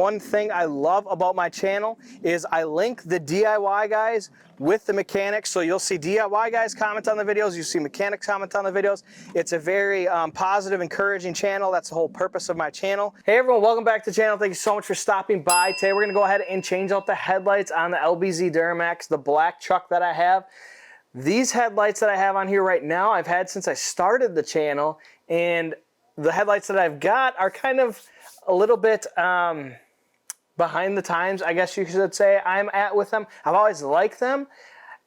one thing I love about my channel is I link the DIY guys with the mechanics. So you'll see DIY guys comment on the videos, you see mechanics comment on the videos. It's a very positive, encouraging channel. That's the whole purpose of my channel. Hey everyone, welcome back to the channel. Thank you so much for stopping by. Today we're gonna go ahead and change out the headlights on the LBZ Duramax, the black truck that I have. These headlights that I have on here right now, I've had since I started the channel, and the headlights that I've got are kind of a little bit behind the times, I guess you should say, I'm at with them. I've always liked them,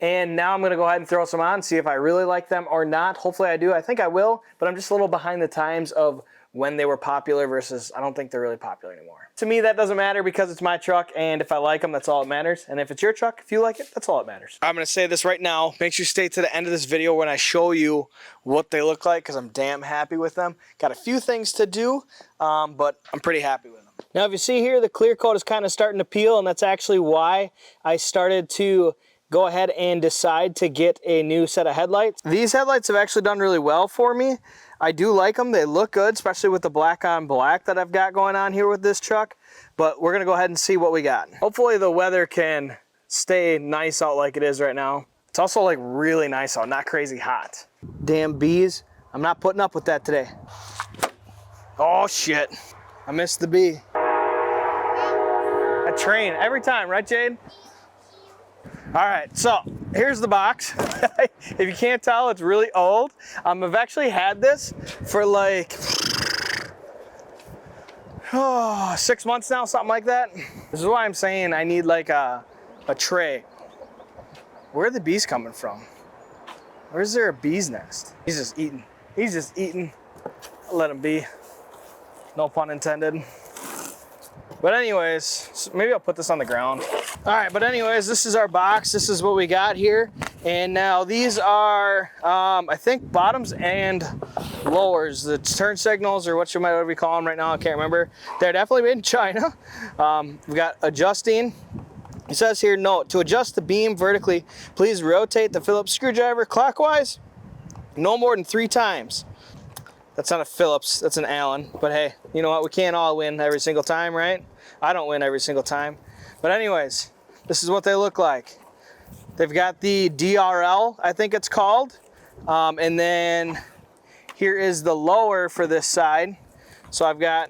and now I'm gonna go ahead and throw some on, see if I really like them or not. Hopefully I do, I think I will, but I'm just a little behind the times of when they were popular versus I don't think they're really popular anymore. To me, that doesn't matter because it's my truck, and if I like them, that's all that matters. And if it's your truck, if you like it, that's all that matters. I'm gonna say this right now. Make sure you stay to the end of this video when I show you what they look like, because I'm damn happy with them. Got a few things to do, but I'm pretty happy with them. Now, if you see here, the clear coat is kind of starting to peel, and that's actually why I started to go ahead and decide to get a new set of headlights. These headlights have actually done really well for me. I do like them. They look good, especially with the black on black that I've got going on here with this truck. But we're gonna go ahead and see what we got. Hopefully the weather can stay nice out like it is right now. It's also like really nice out, not crazy hot. Damn bees. I'm not putting up with that today. Oh shit, I missed the bee. A train every time, right Jade? All right, so here's the box. If you can't tell, it's really old. I've actually had this for like 6 months now, something like that. This is why I'm saying I need like a tray. Where are the bees coming from? Where's there a bee's nest? He's just eating. He's just eating. I'll let him be. No pun intended. But anyways, maybe I'll put this on the ground. All right, but anyways, this is our box. This is what we got here. And now these are, I think, bottoms and lowers, the turn signals, or what you might be calling them right now, I can't remember. They're definitely made in China. We've got adjusting. It says here, note, to adjust the beam vertically, please rotate the Phillips screwdriver clockwise no more than 3 times. That's not a Phillips, that's an Allen. But hey, you know what? We can't all win every single time, right? I don't win every single time. But anyways, this is what they look like. They've got the DRL, I think it's called. And then here is the lower for this side. So I've got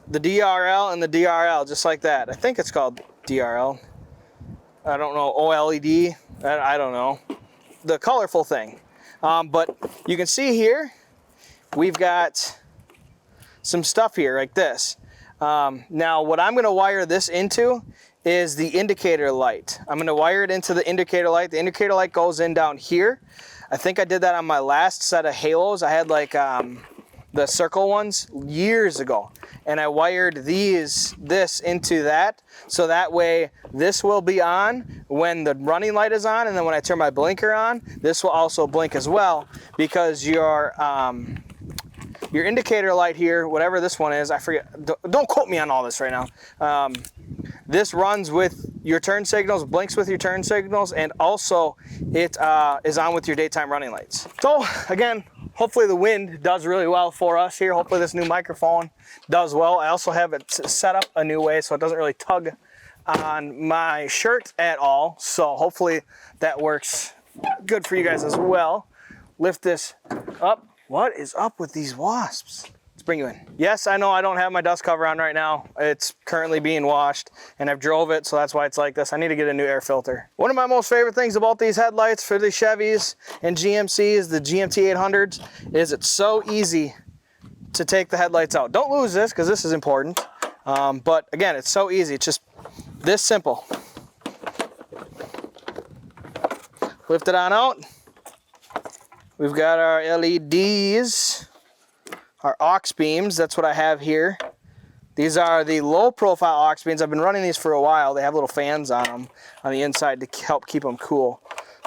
the DRL and the DRL, just like that. I think it's called DRL. I don't know, OLED, I don't know. The colorful thing. But you can see here, we've got some stuff here like this. Now what I'm gonna wire this into is the indicator light. I'm gonna wire it into the indicator light. The indicator light goes in down here. I think I did that on my last set of halos. I had like the circle ones years ago. And I wired this into that, so that way this will be on when the running light is on, and then when I turn my blinker on, this will also blink as well, because your indicator light here, whatever this one is, I forget, don't quote me on all this right now. This runs with your turn signals, blinks with your turn signals, and also it is on with your daytime running lights. So again, hopefully the wind does really well for us here. Hopefully this new microphone does well. I also have it set up a new way so it doesn't really tug on my shirt at all. So hopefully that works good for you guys as well. Lift this up. What is up with these wasps? Let's bring you in. Yes, I know I don't have my dust cover on right now. It's currently being washed and I've drove it, so that's why it's like this. I need to get a new air filter. One of my most favorite things about these headlights for the Chevys and GMCs, the GMT 800s, is it's so easy to take the headlights out. Don't lose this, because this is important. But again, it's so easy. It's just this simple. Lift it on out. We've got our LEDs, our aux beams. That's what I have here. These are the low profile aux beams. I've been running these for a while. They have little fans on them on the inside to help keep them cool.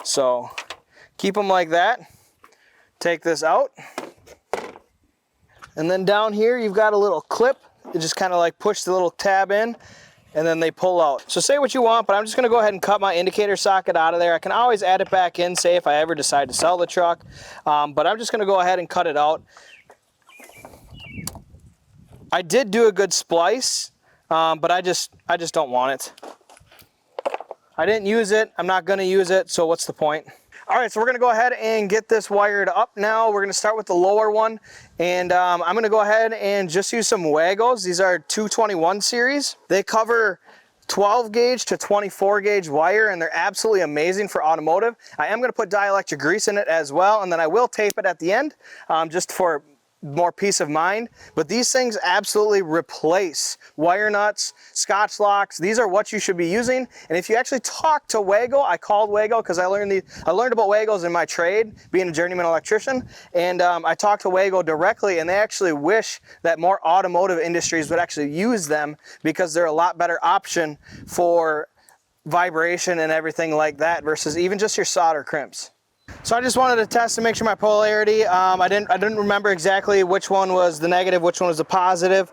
So keep them like that. Take this out. And then down here, you've got a little clip. You just kind of like push the little tab in, and then they pull out. So say what you want, but I'm just gonna go ahead and cut my indicator socket out of there. I can always add it back in, say if I ever decide to sell the truck, but I'm just gonna go ahead and cut it out. I did do a good splice, but I just don't want it. I didn't use it. I'm not going to use it, so what's the point? All right, so we're going to go ahead and get this wired up now. We're going to start with the lower one, and I'm going to go ahead and just use some Wagos. These are 221 series. They cover 12 gauge to 24 gauge wire, and they're absolutely amazing for automotive. I am going to put dielectric grease in it as well, and then I will tape it at the end just for more peace of mind. But these things absolutely replace wire nuts, Scotch locks. These are what you should be using. And if you actually talk to Wago, I called Wago because I learned about Wagos in my trade, being a journeyman electrician. And I talked to Wago directly, and they actually wish that more automotive industries would actually use them because they're a lot better option for vibration and everything like that versus even just your solder crimps. So I just wanted to test to make sure my polarity, I didn't remember exactly which one was the negative, which one was the positive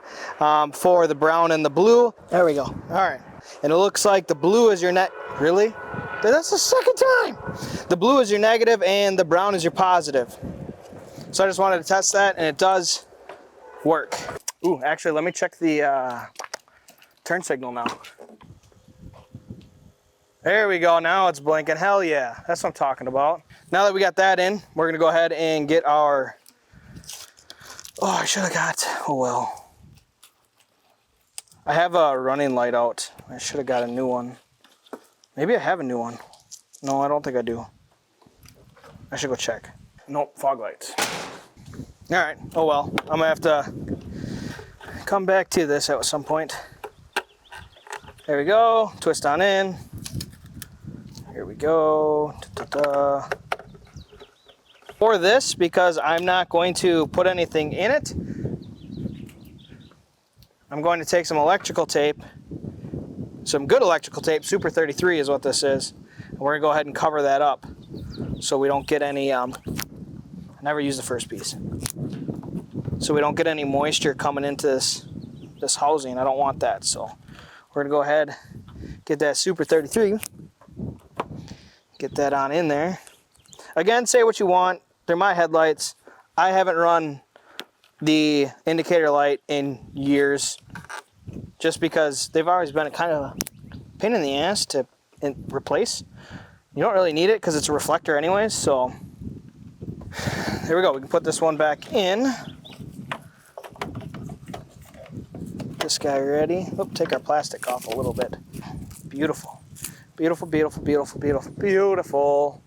for the brown and the blue. There we go. All right. And it looks like the blue is your net. Really? That's the second time. The blue is your negative and the brown is your positive. So I just wanted to test that, and it does work. Ooh, actually, let me check the turn signal now. There we go, now it's blinking. Hell yeah, that's what I'm talking about. Now that we got that in, we're gonna go ahead and get our, I should have got, oh well. I have a running light out. I should have got a new one. Maybe I have a new one. No, I don't think I do. I should go check. Nope, fog lights. All right, oh well. I'm gonna have to come back to this at some point. There we go, twist on in. Here we go. Da-da-da. For this, because I'm not going to put anything in it, I'm going to take some electrical tape, some good electrical tape, Super 33 is what this is, and we're going to go ahead and cover that up so we don't get any, I never use the first piece, so we don't get any moisture coming into this housing. I don't want that, so we're going to go ahead, get that Super 33, get that on in there. Again, say what you want. They're my headlights. I haven't run the indicator light in years just because they've always been a kind of a pain in the ass to replace. You don't really need it because it's a reflector anyways, so there we go. We can put this one back in. This guy ready. Oop, take our plastic off a little bit. Beautiful. Beautiful, beautiful, beautiful, beautiful, beautiful.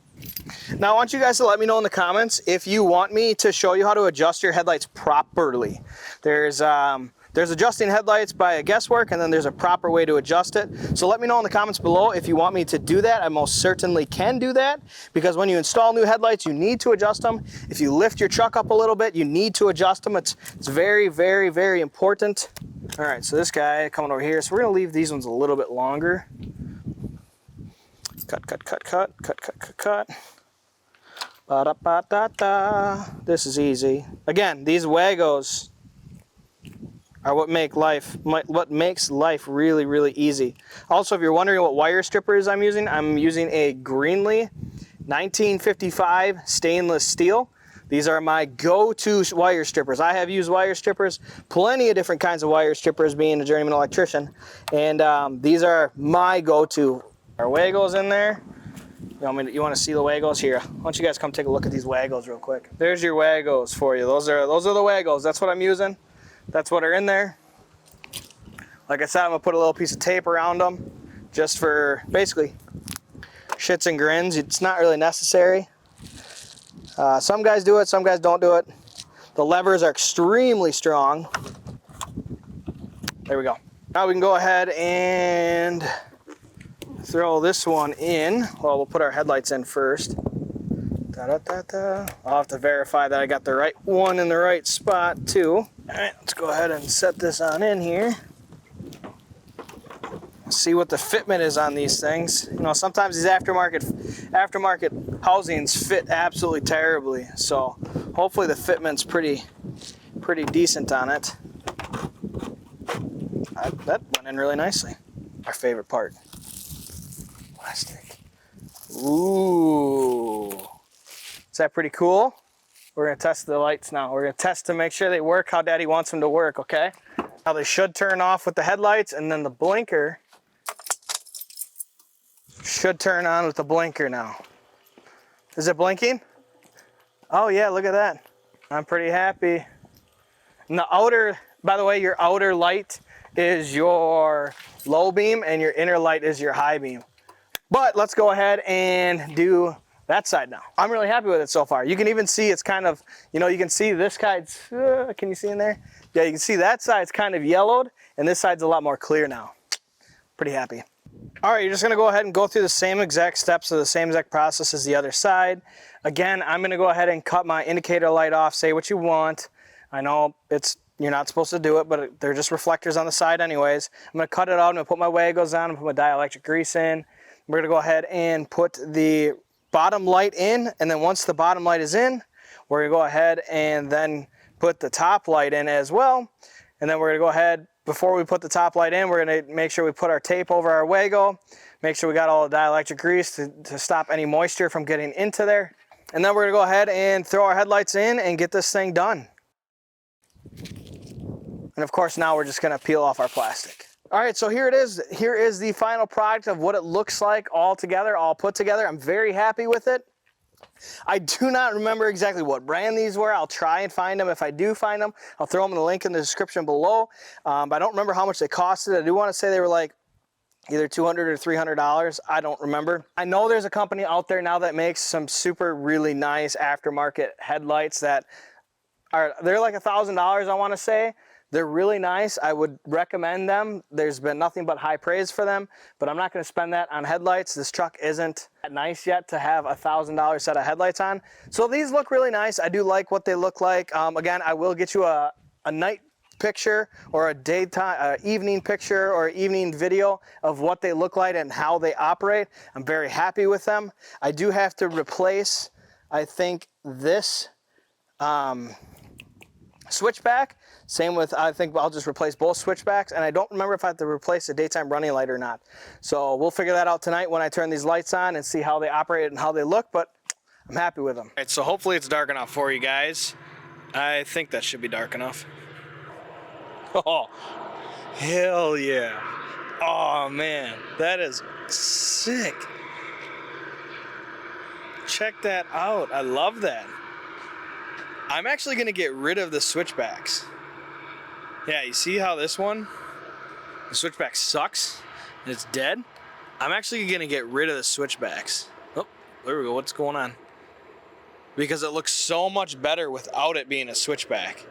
Now I want you guys to let me know in the comments if you want me to show you how to adjust your headlights properly. There's adjusting headlights by a guesswork, and then there's a proper way to adjust it. So let me know in the comments below if you want me to do that. I most certainly can do that, because when you install new headlights, you need to adjust them. If you lift your truck up a little bit, you need to adjust them. It's very, very, very important. All right, so this guy coming over here. So we're gonna leave these ones a little bit longer. Cut, cut, cut, cut, cut, cut, cut, cut. Ba-da-ba-da-da. This is easy. Again, these Wagos are what makes life really, really easy. Also, if you're wondering what wire strippers I'm using a Greenlee 1955 stainless steel. These are my go-to wire strippers. I have used wire strippers, plenty of different kinds of wire strippers being a journeyman electrician, and these are my go-to. Our Wagos in there. You want to see the Wagos here? Why don't you guys come take a look at these Wagos real quick? There's your Wagos for you. Those are the Wagos. That's what I'm using. That's what are in there. Like I said, I'm gonna put a little piece of tape around them, just for basically shits and grins. It's not really necessary. Some guys do it, some guys don't do it. The levers are extremely strong. There we go. Now we can go ahead and throw this one in. Well, we'll put our headlights in first. Da-da-da-da. I'll have to verify that I got the right one in the right spot too. All right, let's go ahead and set this on in here. See what the fitment is on these things. You know, sometimes these aftermarket housings fit absolutely terribly. So hopefully the fitment's pretty decent on it. That went in really nicely. Our favorite part. Plastic. Ooh. Is that pretty cool? We're gonna test the lights now. We're gonna test to make sure they work how Daddy wants them to work, okay? Now they should turn off with the headlights, and then the blinker should turn on with the blinker now. Is it blinking? Oh yeah, look at that. I'm pretty happy. And the outer, by the way, your outer light is your low beam and your inner light is your high beam. But let's go ahead and do that side now. I'm really happy with it so far. You can even see it's kind of, you know, you can see this side's, can you see in there? Yeah, you can see that side's kind of yellowed and this side's a lot more clear now. Pretty happy. All right, you're just gonna go ahead and go through the same exact steps of the same exact process as the other side. Again, I'm gonna go ahead and cut my indicator light off, say what you want. I know you're not supposed to do it, but they're just reflectors on the side anyways. I'm gonna cut it out, I'm gonna put my Wagos on, and put my dielectric grease in. We're gonna go ahead and put the bottom light in, and then once the bottom light is in, we're gonna go ahead and then put the top light in as well. And then we're gonna go ahead, before we put the top light in, we're gonna make sure we put our tape over our Wago, make sure we got all the dielectric grease to stop any moisture from getting into there. And then we're gonna go ahead and throw our headlights in and get this thing done. And of course, now we're just gonna peel off our plastic. All right, so here it is. Here is the final product of what it looks like all together, all put together. I'm very happy with it. I do not remember exactly what brand these were. I'll try and find them. If I do find them, I'll throw them in the link in the description below. But I don't remember how much they costed. I do want to say they were like either $200 or $300. I don't remember. I know there's a company out there now that makes some super really nice aftermarket headlights that they're like $1,000, I want to say. They're really nice. I would recommend them. There's been nothing but high praise for them, but I'm not going to spend that on headlights. This truck isn't that nice yet to have a $1,000 set of headlights on. So these look really nice. I do like what they look like. Again, I will get you a night picture or a daytime, evening picture or evening video of what they look like and how they operate. I'm very happy with them. I do have to replace, I think, this switchback. Same with, I think I'll just replace both switchbacks, and I don't remember if I have to replace the daytime running light or not. So we'll figure that out tonight when I turn these lights on and see how they operate and how they look, but I'm happy with them. All right, so hopefully it's dark enough for you guys. I think that should be dark enough. Oh, hell yeah. Oh man, that is sick. Check that out, I love that. I'm actually gonna get rid of the switchbacks. Yeah, you see how this one, the switchback sucks and it's dead? I'm actually gonna get rid of the switchbacks. Oh, there we go, what's going on? Because it looks so much better without it being a switchback.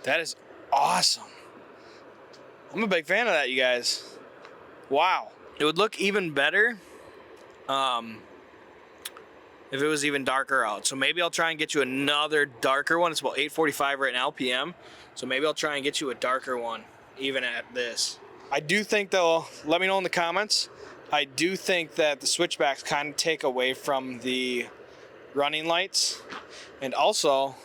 That is awesome. I'm a big fan of that, you guys. Wow. It would look even better if it was even darker out. So maybe I'll try and get you another darker one. It's about 8:45 right now PM. So maybe I'll try and get you a darker one, even at this. I do think though, let me know in the comments, I do think that the switchbacks kind of take away from the running lights. And also,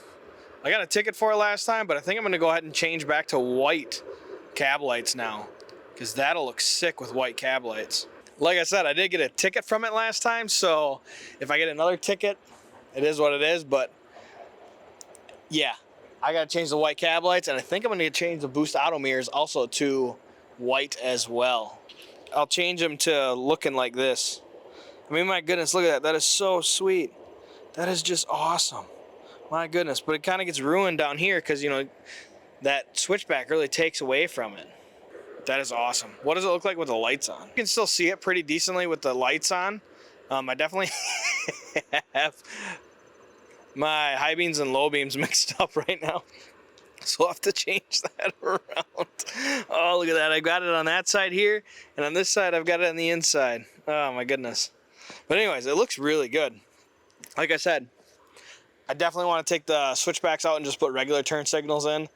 I got a ticket for it last time, but I think I'm gonna go ahead and change back to white cab lights now, because that'll look sick with white cab lights. Like I said, I did get a ticket from it last time, so if I get another ticket, it is what it is, but yeah, I gotta change the white cab lights, and I think I'm gonna change the boost auto mirrors also to white as well. I'll change them to looking like this. I mean, my goodness, look at that. That is so sweet. That is just awesome. My goodness, but it kind of gets ruined down here because, you know, that switchback really takes away from it. That is awesome. What does it look like with the lights on? You can still see it pretty decently with the lights on. I definitely have my high beams and low beams mixed up right now. So I'll have to change that around. Oh, look at that. I got it on that side here, and on this side I've got it on the inside. Oh my goodness. But anyways, it looks really good. Like I said, I definitely want to take the switchbacks out and just put regular turn signals in.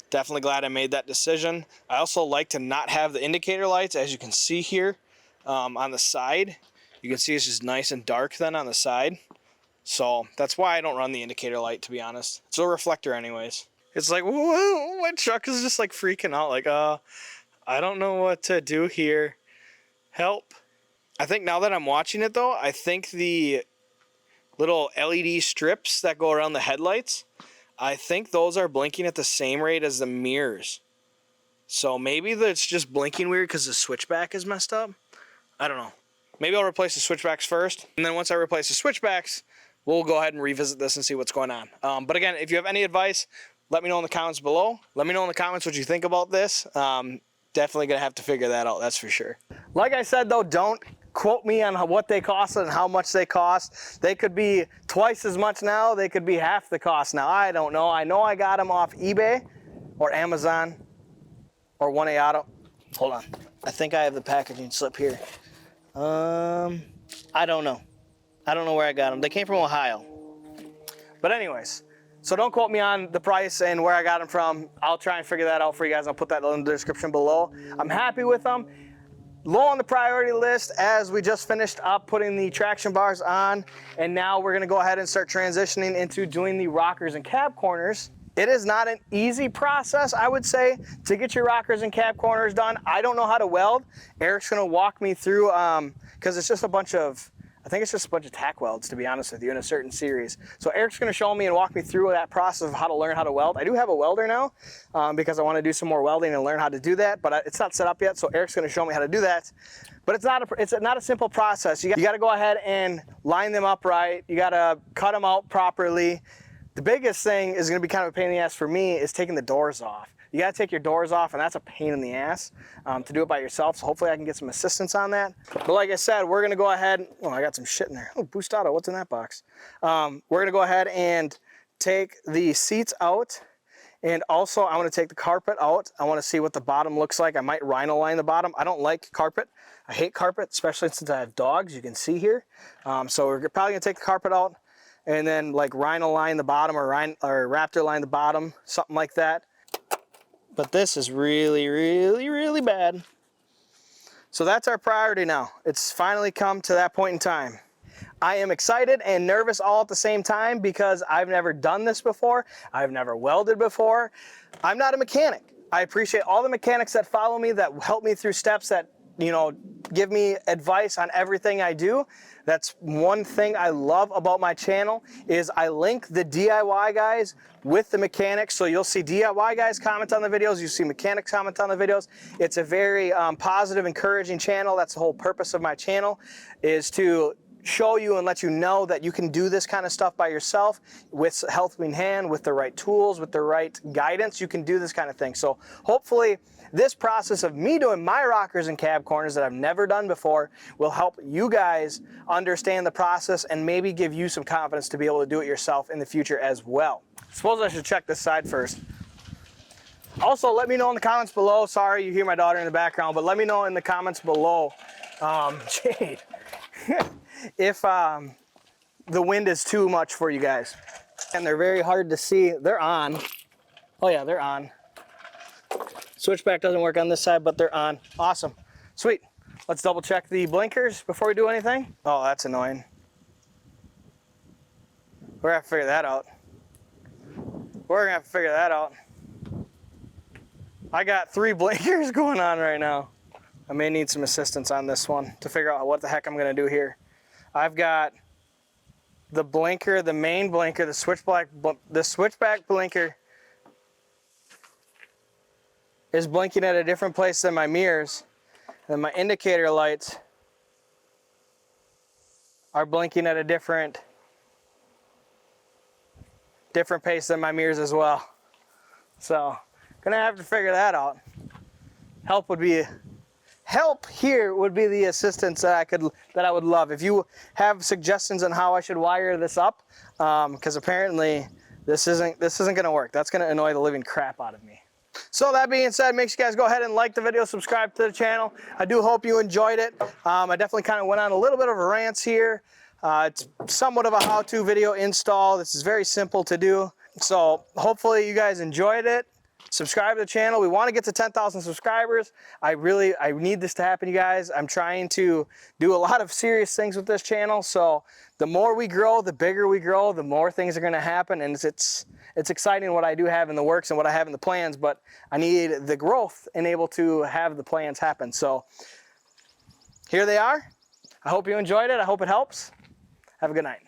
Definitely glad I made that decision. I also like to not have the indicator lights, as you can see here on the side. You can see it's just nice and dark then on the side. So that's why I don't run the indicator light, to be honest. It's a reflector anyways. It's like, whoa, my truck is just like freaking out. Like, I don't know what to do here. Help. I think now that I'm watching it though, I think the little LED strips that go around the headlights, I think those are blinking at the same rate as the mirrors. So maybe it's just blinking weird because the switchback is messed up. I don't know. Maybe I'll replace the switchbacks first. And then once I replace the switchbacks, we'll go ahead and revisit this and see what's going on. But again, if you have any advice, let me know in the comments below. Let me know in the comments what you think about this. Definitely going to have to figure that out, that's for sure. Like I said, though, don't quote me on what they cost and how much they cost. They could be twice as much now. They could be half the cost now. I don't know. I know I got them off eBay or Amazon or 1A Auto. Hold on. I think I have the packaging slip here. I don't know. I don't know where I got them. They came from Ohio. But anyways, so don't quote me on the price and where I got them from. I'll try and figure that out for you guys. I'll put that in the description below. I'm happy with them. Low on the priority list as we just finished up putting the traction bars on, and now we're gonna go ahead and start transitioning into doing the rockers and cab corners. It is not an easy process, I would say, to get your rockers and cab corners done. I don't know how to weld. Eric's gonna walk me through, because it's just a bunch of, I think it's just a bunch of tack welds, to be honest with you, in a certain series. So Eric's gonna show me and walk me through that process of how to learn how to weld. I do have a welder now because I wanna do some more welding and learn how to do that, but it's not set up yet, so Eric's gonna show me how to do that. But it's not a simple process. You gotta go ahead and line them up right. You gotta cut them out properly. The biggest thing is gonna be kind of a pain in the ass for me is taking the doors off. You gotta take your doors off, and that's a pain in the ass to do it by yourself, so hopefully I can get some assistance on that. But like I said, we're gonna go ahead, oh, I got some shit in there. Oh, Boostado, what's in that box? We're gonna go ahead and take the seats out, and also I wanna take the carpet out. I wanna see what the bottom looks like. I might rhino line the bottom. I don't like carpet. I hate carpet, especially since I have dogs, you can see here. So we're probably gonna take the carpet out, and then like rhino line the bottom or raptor line the bottom, something like that. But this is really, really, really bad. So that's our priority now. It's finally come to that point in time. I am excited and nervous all at the same time because I've never done this before. I've never welded before. I'm not a mechanic. I appreciate all the mechanics that follow me, that help me through steps, that, you know, give me advice on everything I do. That's one thing I love about my channel is I link the DIY guys with the mechanics. So you'll see DIY guys comment on the videos, you see mechanics comment on the videos. It's a very positive, encouraging channel. That's the whole purpose of my channel, is to show you and let you know that you can do this kind of stuff by yourself with a helping hand, with the right tools, with the right guidance. You can do this kind of thing. So hopefully this process of me doing my rockers and cab corners that I've never done before will help you guys understand the process and maybe give you some confidence to be able to do it yourself in the future as well. Suppose I should check this side first. Also, let me know in the comments below. Sorry you hear my daughter in the background, but let me know in the comments below, Jade, if the wind is too much for you guys. And they're very hard to see. They're on. Oh yeah, they're on. Switchback doesn't work on this side, but they're on. Awesome. Sweet. Let's double check the blinkers before we do anything. Oh, that's annoying. We're gonna have to figure that out. We're gonna have to figure that out. I got 3 blinkers going on right now. I may need some assistance on this one to figure out what the heck I'm gonna do here. I've got the blinker, the main blinker, the switchback blinker is blinking at a different place than my mirrors, and my indicator lights are blinking at a different pace than my mirrors as well. So gonna have to figure that out. Help here would be the assistance that I would love. If you have suggestions on how I should wire this up, because apparently this isn't gonna work. That's gonna annoy the living crap out of me. So that being said, make sure you guys go ahead and like the video, subscribe to the channel. I do hope you enjoyed it. I definitely kind of went on a little bit of a rant here. It's somewhat of a how-to video install. This is very simple to do. So hopefully you guys enjoyed it. Subscribe to the channel. We want to get to 10,000 subscribers. I need this to happen, you guys. I'm trying to do a lot of serious things with this channel. So the more we grow, the bigger we grow, the more things are going to happen. And it's exciting what I do have in the works and what I have in the plans, but I need the growth and able to have the plans happen. So here they are. I hope you enjoyed it. I hope it helps. Have a good night.